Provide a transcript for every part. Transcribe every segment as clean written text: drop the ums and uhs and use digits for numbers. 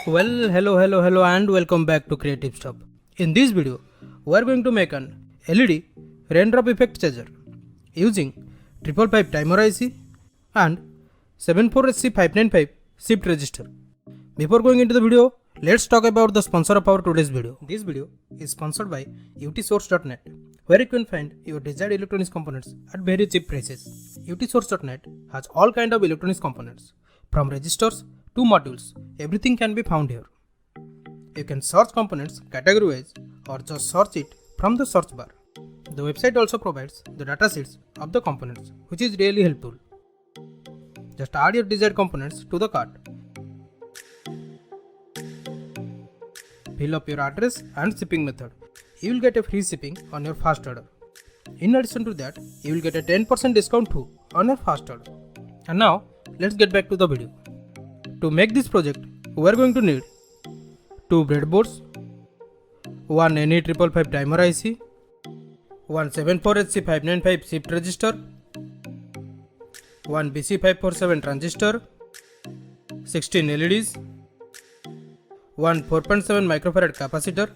Well, hello and welcome back to Creative Stuff. In this video, we are going to make an LED raindrop effect changer using 555 timer IC and 74HC595 shift resistor. Before going into the video, let's talk about the sponsor of our today's video. This video is sponsored by Utsource.net, where you can find your desired electronics components at very cheap prices. Utsource.net has all kind of electronics components, from resistors to modules. Everything can be found here. You can search components category-wise or just search it from the search bar. The website also provides the datasheets of the components, which is really helpful. Just add your desired components to the cart. Fill up your address and shipping method. You will get a free shipping on your first order. In addition to that, you will get a 10% discount too on your first order. And now, let's get back to the video. To make this project, we are going to need 2 breadboards, one NE555 timer IC, one 74HC595 shift resistor, one BC547 transistor, 16 LEDs, one 4.7 microfarad capacitor,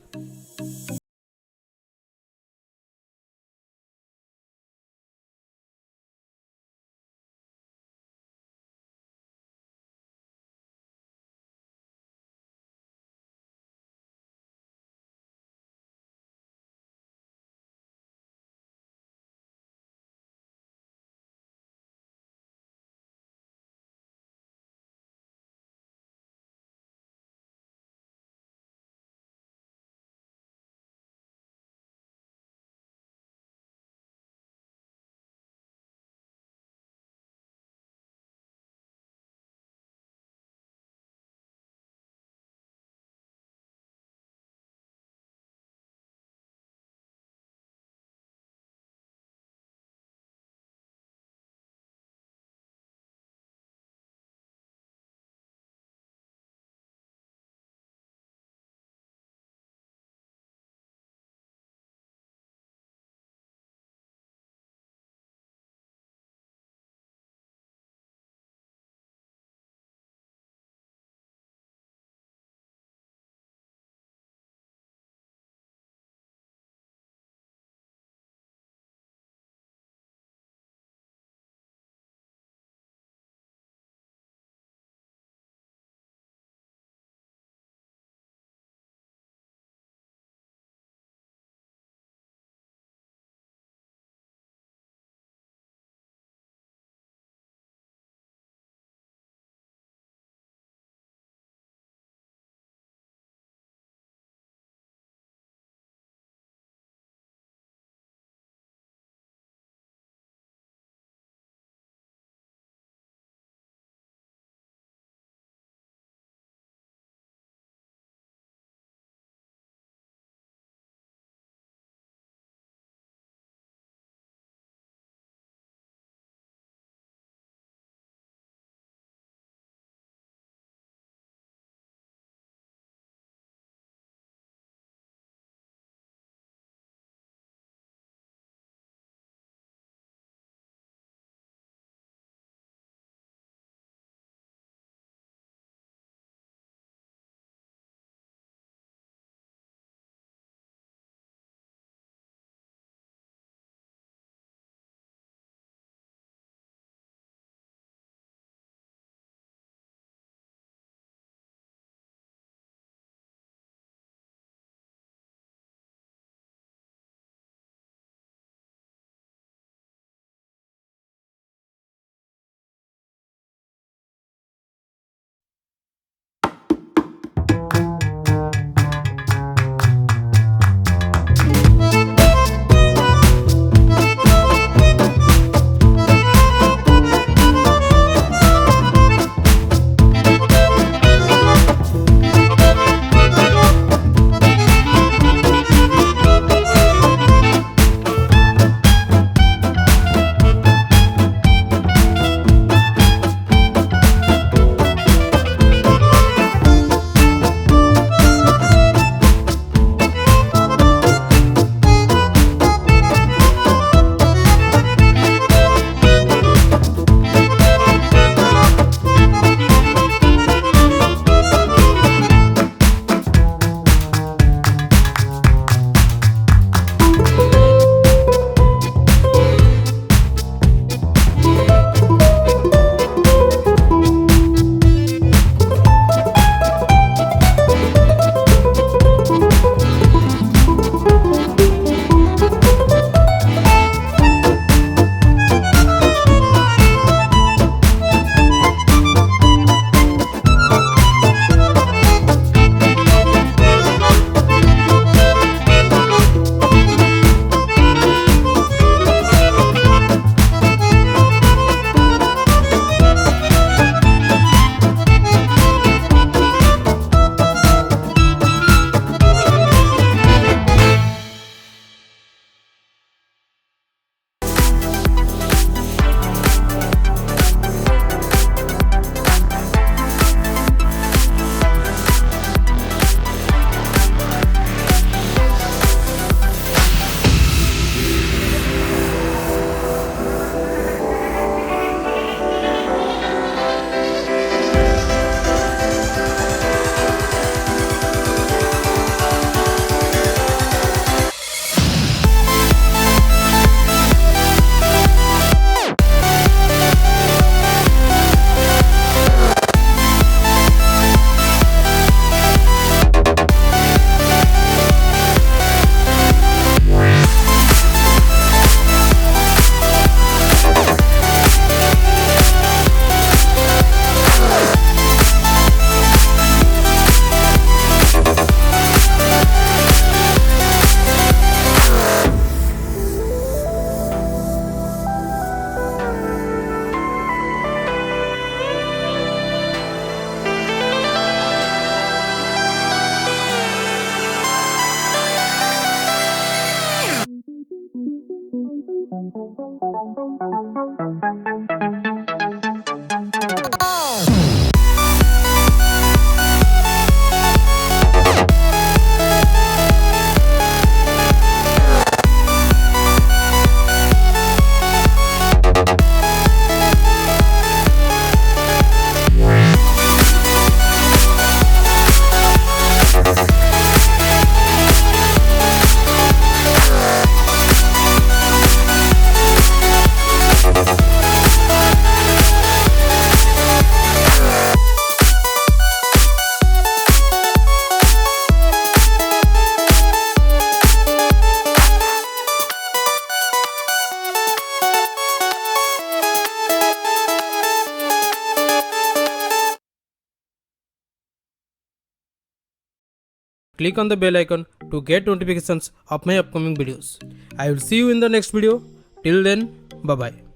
click on the bell icon to get notifications of my upcoming videos. I will see you in the next video. Till then, bye bye.